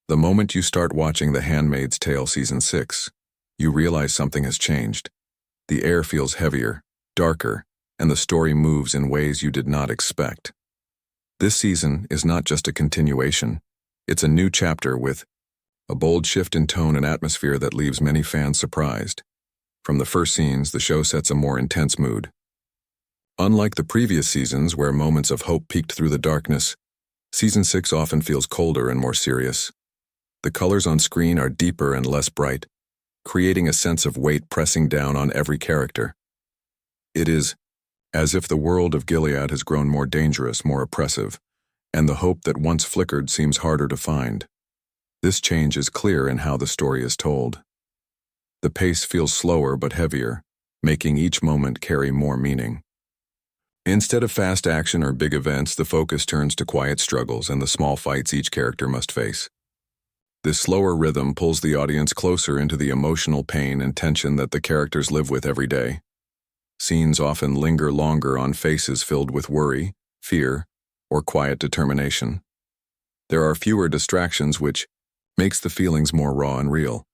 The moment you start watching The Handmaid's Tale Season 6, you realize something has changed. The air feels heavier, darker, and the story moves in ways you did not expect. This season is not just a continuation, it's a new chapter with a bold shift in tone and atmosphere that leaves many fans surprised. From the first scenes, the show sets a more intense mood. Unlike the previous seasons where moments of hope peeked through the darkness, Season 6 often feels colder and more serious. The colors on screen are deeper and less bright, creating a sense of weight pressing down on every character. It is as if the world of Gilead has grown more dangerous, more oppressive, and the hope that once flickered seems harder to find. This change is clear in how the story is told. The pace feels slower but heavier, making each moment carry more meaning. Instead of fast action or big events, the focus turns to quiet struggles and the small fights each character must face. This slower rhythm pulls the audience closer into the emotional pain and tension that the characters live with every day. Scenes often linger longer on faces filled with worry, fear, or quiet determination. There are fewer distractions, which makes the feelings more raw and real.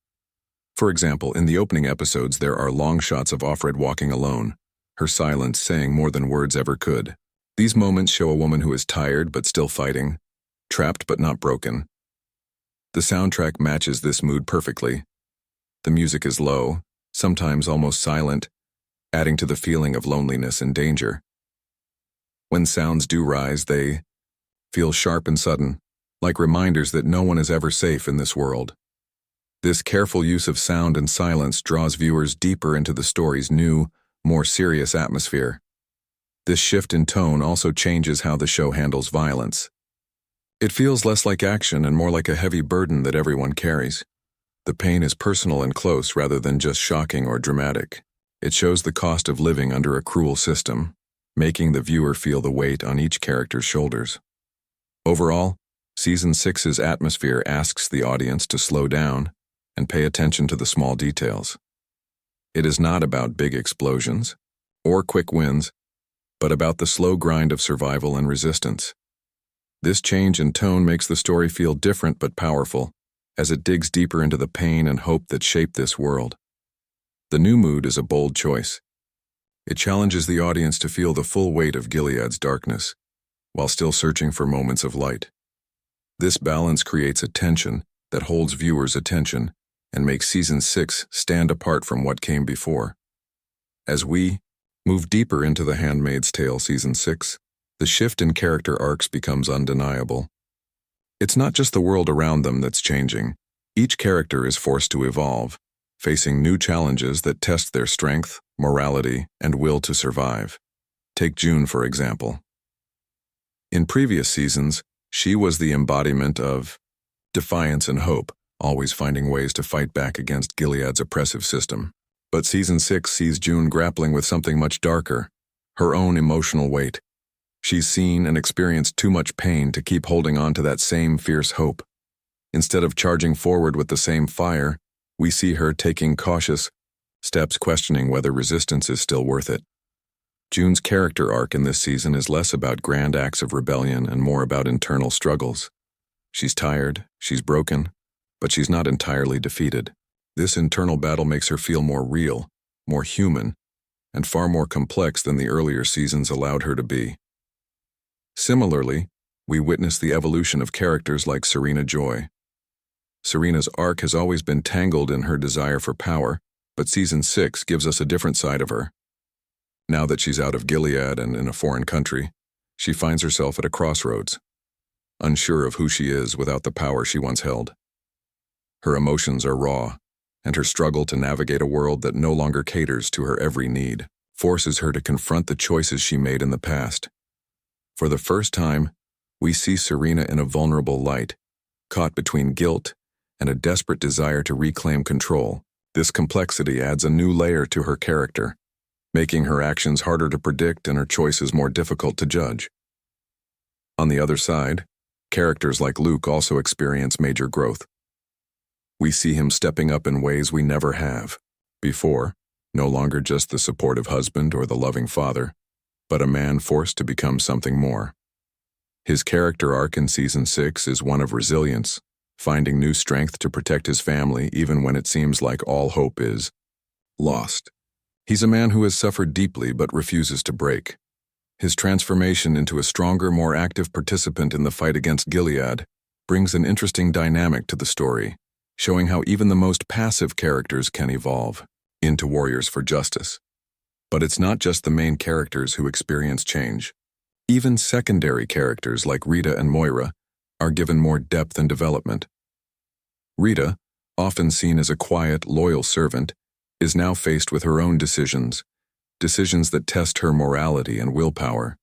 For example, in the opening episodes, there are long shots of Offred walking alone, her silence saying more than words ever could. These moments show a woman who is tired but still fighting, trapped but not broken. The soundtrack matches this mood perfectly. The music is low, sometimes almost silent, adding to the feeling of loneliness and danger. When sounds do rise, they feel sharp and sudden, like reminders that no one is ever safe in this world. This careful use of sound and silence draws viewers deeper into the story's new, more serious atmosphere. This shift in tone also changes how the show handles violence. It feels less like action and more like a heavy burden that everyone carries. The pain is personal and close rather than just shocking or dramatic. It shows the cost of living under a cruel system, making the viewer feel the weight on each character's shoulders. Overall, Season 6's atmosphere asks the audience to slow down and pay attention to the small details. It is not about big explosions or quick wins, but about the slow grind of survival and resistance. This change in tone makes the story feel different but powerful, as it digs deeper into the pain and hope that shape this world. The new mood is a bold choice. It challenges the audience to feel the full weight of Gilead's darkness, while still searching for moments of light. This balance creates a tension that holds viewers' attention and makes Season 6 stand apart from what came before. As we move deeper into The Handmaid's Tale Season 6, the shift in character arcs becomes undeniable. It's not just the world around them that's changing. Each character is forced to evolve, facing new challenges that test their strength, morality, and will to survive. Take June, for example. In previous seasons, she was the embodiment of defiance and hope, always finding ways to fight back against Gilead's oppressive system. But Season 6 sees June grappling with something much darker, her own emotional weight. She's seen and experienced too much pain to keep holding on to that same fierce hope. Instead of charging forward with the same fire, we see her taking cautious steps, questioning whether resistance is still worth it. June's character arc in this season is less about grand acts of rebellion and more about internal struggles. She's tired, she's broken, but she's not entirely defeated. This internal battle makes her feel more real, more human, and far more complex than the earlier seasons allowed her to be. Similarly, we witness the evolution of characters like Serena Joy. Serena's arc has always been tangled in her desire for power, but Season 6 gives us a different side of her. Now that she's out of Gilead and in a foreign country, she finds herself at a crossroads, unsure of who she is without the power she once held. Her emotions are raw, and her struggle to navigate a world that no longer caters to her every need forces her to confront the choices she made in the past. For the first time, we see Serena in a vulnerable light, caught between guilt and a desperate desire to reclaim control. This complexity adds a new layer to her character, making her actions harder to predict and her choices more difficult to judge. On the other side, characters like Luke also experience major growth. We see him stepping up in ways we never have before, no longer just the supportive husband or the loving father, but a man forced to become something more. His character arc in Season 6 is one of resilience, finding new strength to protect his family even when it seems like all hope is lost. He's a man who has suffered deeply but refuses to break. His transformation into a stronger, more active participant in the fight against Gilead brings an interesting dynamic to the story, showing how even the most passive characters can evolve into warriors for justice. But it's not just the main characters who experience change. Even secondary characters like Rita and Moira are given more depth and development. Rita, often seen as a quiet, loyal servant, is now faced with her own decisions that test her morality and willpower.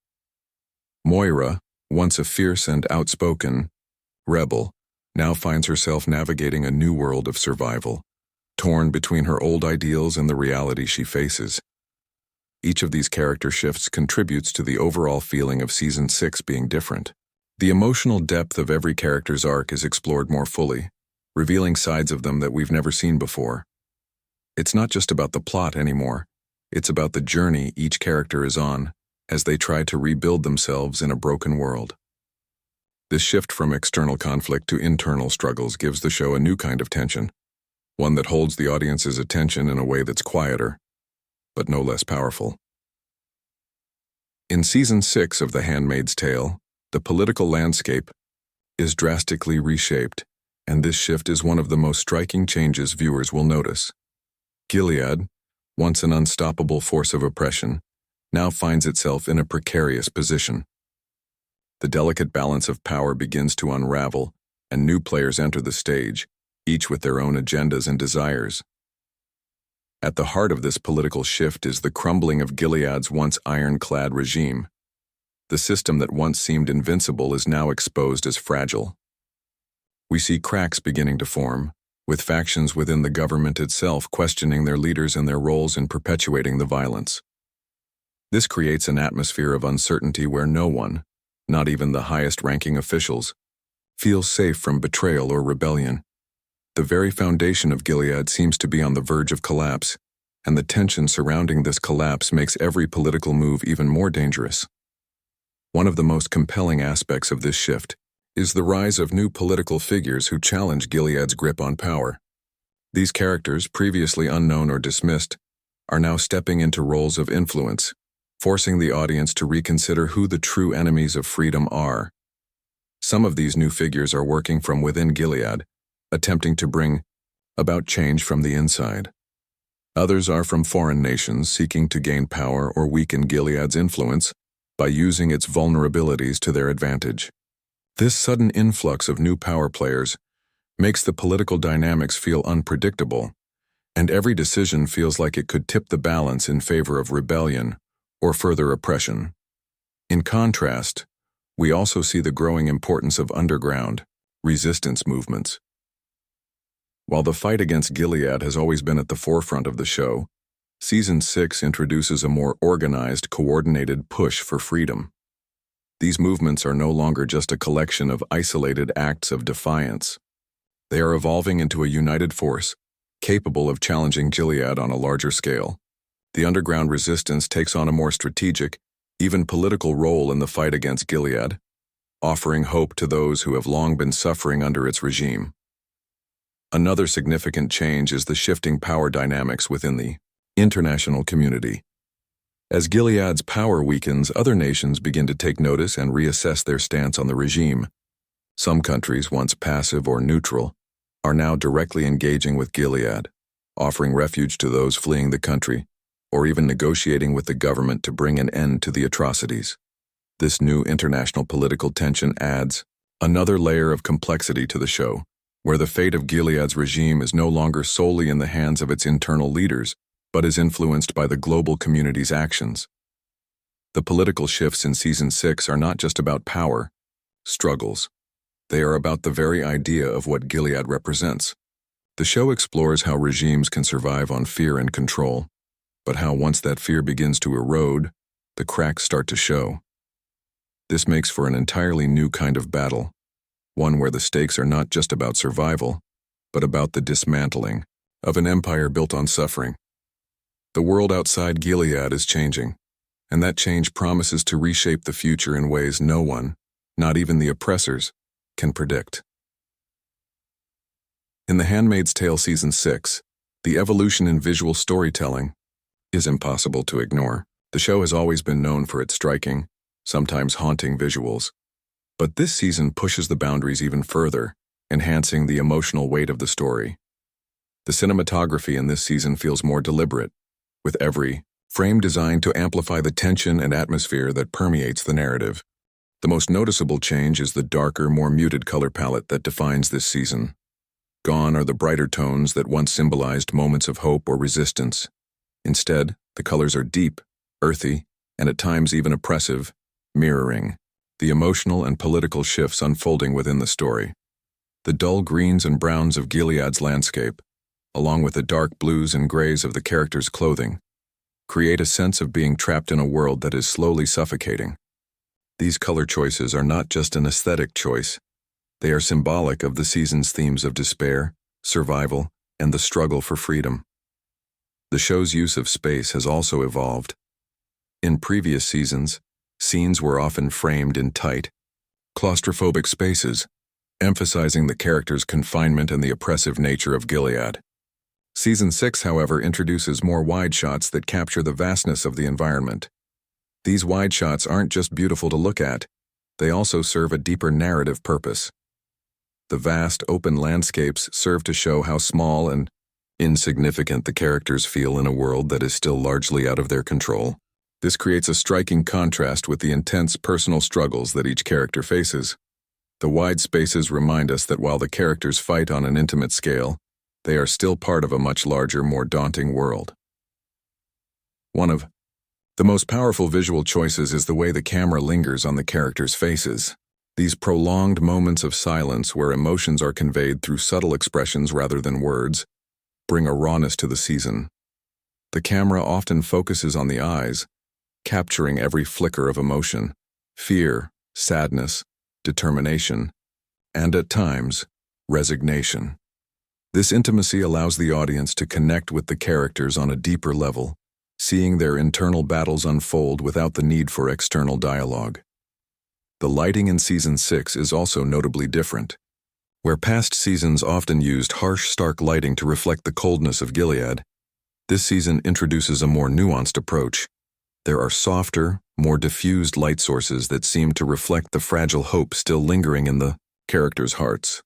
Moira, once a fierce and outspoken rebel, now finds herself navigating a new world of survival, torn between her old ideals and the reality she faces. Each of these character shifts contributes to the overall feeling of Season 6 being different. The emotional depth of every character's arc is explored more fully, revealing sides of them that we've never seen before. It's not just about the plot anymore, it's about the journey each character is on as they try to rebuild themselves in a broken world. This shift from external conflict to internal struggles gives the show a new kind of tension, one that holds the audience's attention in a way that's quieter, but no less powerful. In Season 6 of The Handmaid's Tale, the political landscape is drastically reshaped, and this shift is one of the most striking changes viewers will notice. Gilead, once an unstoppable force of oppression, now finds itself in a precarious position. The delicate balance of power begins to unravel, and new players enter the stage, each with their own agendas and desires. At the heart of this political shift is the crumbling of Gilead's once ironclad regime. The system that once seemed invincible is now exposed as fragile. We see cracks beginning to form, with factions within the government itself questioning their leaders and their roles in perpetuating the violence. This creates an atmosphere of uncertainty where no one, not even the highest-ranking officials, feels safe from betrayal or rebellion. The very foundation of Gilead seems to be on the verge of collapse, and the tension surrounding this collapse makes every political move even more dangerous. One of the most compelling aspects of this shift is the rise of new political figures who challenge Gilead's grip on power. These characters, previously unknown or dismissed, are now stepping into roles of influence, forcing the audience to reconsider who the true enemies of freedom are. Some of these new figures are working from within Gilead, attempting to bring about change from the inside. Others are from foreign nations seeking to gain power or weaken Gilead's influence by using its vulnerabilities to their advantage. This sudden influx of new power players makes the political dynamics feel unpredictable, and every decision feels like it could tip the balance in favor of rebellion or further oppression. In contrast, we also see the growing importance of underground resistance movements. While the fight against Gilead has always been at the forefront of the show, Season 6 introduces a more organized, coordinated push for freedom. These movements are no longer just a collection of isolated acts of defiance. They are evolving into a united force, capable of challenging Gilead on a larger scale. The underground resistance takes on a more strategic, even political role in the fight against Gilead, offering hope to those who have long been suffering under its regime. Another significant change is the shifting power dynamics within the international community. As Gilead's power weakens, other nations begin to take notice and reassess their stance on the regime. Some countries, once passive or neutral, are now directly engaging with Gilead, offering refuge to those fleeing the country, or even negotiating with the government to bring an end to the atrocities. This new international political tension adds another layer of complexity to the show, where the fate of Gilead's regime is no longer solely in the hands of its internal leaders, but is influenced by the global community's actions. The political shifts in Season 6 are not just about power, struggles. They are about the very idea of what Gilead represents. The show explores how regimes can survive on fear and control, but how once that fear begins to erode, the cracks start to show. This makes for an entirely new kind of battle, one where the stakes are not just about survival, but about the dismantling of an empire built on suffering. The world outside Gilead is changing, and that change promises to reshape the future in ways no one, not even the oppressors, can predict. In The Handmaid's Tale Season 6, the evolution in visual storytelling is impossible to ignore. The show has always been known for its striking, sometimes haunting visuals, but this season pushes the boundaries even further, enhancing the emotional weight of the story. The cinematography in this season feels more deliberate, with every frame designed to amplify the tension and atmosphere that permeates the narrative. The most noticeable change is the darker, more muted color palette that defines this season. Gone are the brighter tones that once symbolized moments of hope or resistance. Instead, the colors are deep, earthy, and at times even oppressive, mirroring the emotional and political shifts unfolding within the story. The dull greens and browns of Gilead's landscape, along with the dark blues and grays of the characters' clothing, create a sense of being trapped in a world that is slowly suffocating. These color choices are not just an aesthetic choice. They are symbolic of the season's themes of despair, survival, and the struggle for freedom. The show's use of space has also evolved. In previous seasons, scenes were often framed in tight, claustrophobic spaces, emphasizing the characters' confinement and the oppressive nature of Gilead. Season 6, however, introduces more wide shots that capture the vastness of the environment. These wide shots aren't just beautiful to look at, they also serve a deeper narrative purpose. The vast, open landscapes serve to show how small and insignificant the characters feel in a world that is still largely out of their control. This creates a striking contrast with the intense personal struggles that each character faces. The wide spaces remind us that while the characters fight on an intimate scale, they are still part of a much larger, more daunting world. One of the most powerful visual choices is the way the camera lingers on the characters' faces. These prolonged moments of silence where emotions are conveyed through subtle expressions rather than words bring a rawness to the season. The camera often focuses on the eyes, capturing every flicker of emotion, fear, sadness, determination, and at times, resignation. This intimacy allows the audience to connect with the characters on a deeper level, seeing their internal battles unfold without the need for external dialogue. The lighting in Season 6 is also notably different. Where past seasons often used harsh, stark lighting to reflect the coldness of Gilead, this season introduces a more nuanced approach. There are softer, more diffused light sources that seem to reflect the fragile hope still lingering in the characters' hearts.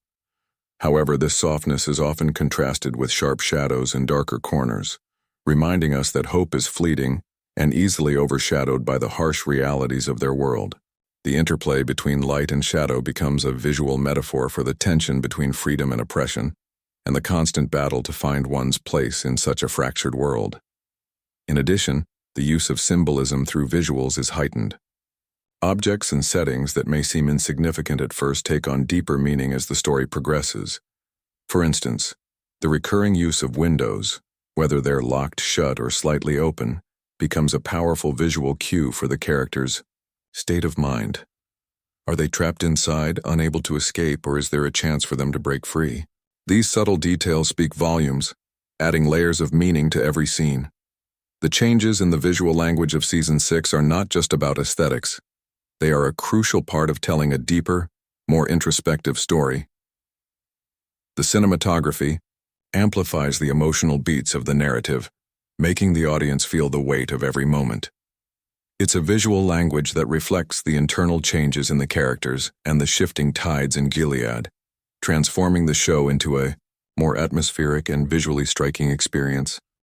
However, this softness is often contrasted with sharp shadows and darker corners, reminding us that hope is fleeting and easily overshadowed by the harsh realities of their world. The interplay between light and shadow becomes a visual metaphor for the tension between freedom and oppression, and the constant battle to find one's place in such a fractured world. In addition, the use of symbolism through visuals is heightened. Objects and settings that may seem insignificant at first take on deeper meaning as the story progresses. For instance, the recurring use of windows, whether they're locked shut or slightly open, becomes a powerful visual cue for the characters' state of mind. Are they trapped inside, unable to escape, or is there a chance for them to break free? These subtle details speak volumes, adding layers of meaning to every scene. The changes in the visual language of Season 6 are not just about aesthetics. They are a crucial part of telling a deeper, more introspective story. The cinematography amplifies the emotional beats of the narrative, making the audience feel the weight of every moment. It's a visual language that reflects the internal changes in the characters and the shifting tides in Gilead, transforming the show into a more atmospheric and visually striking experience.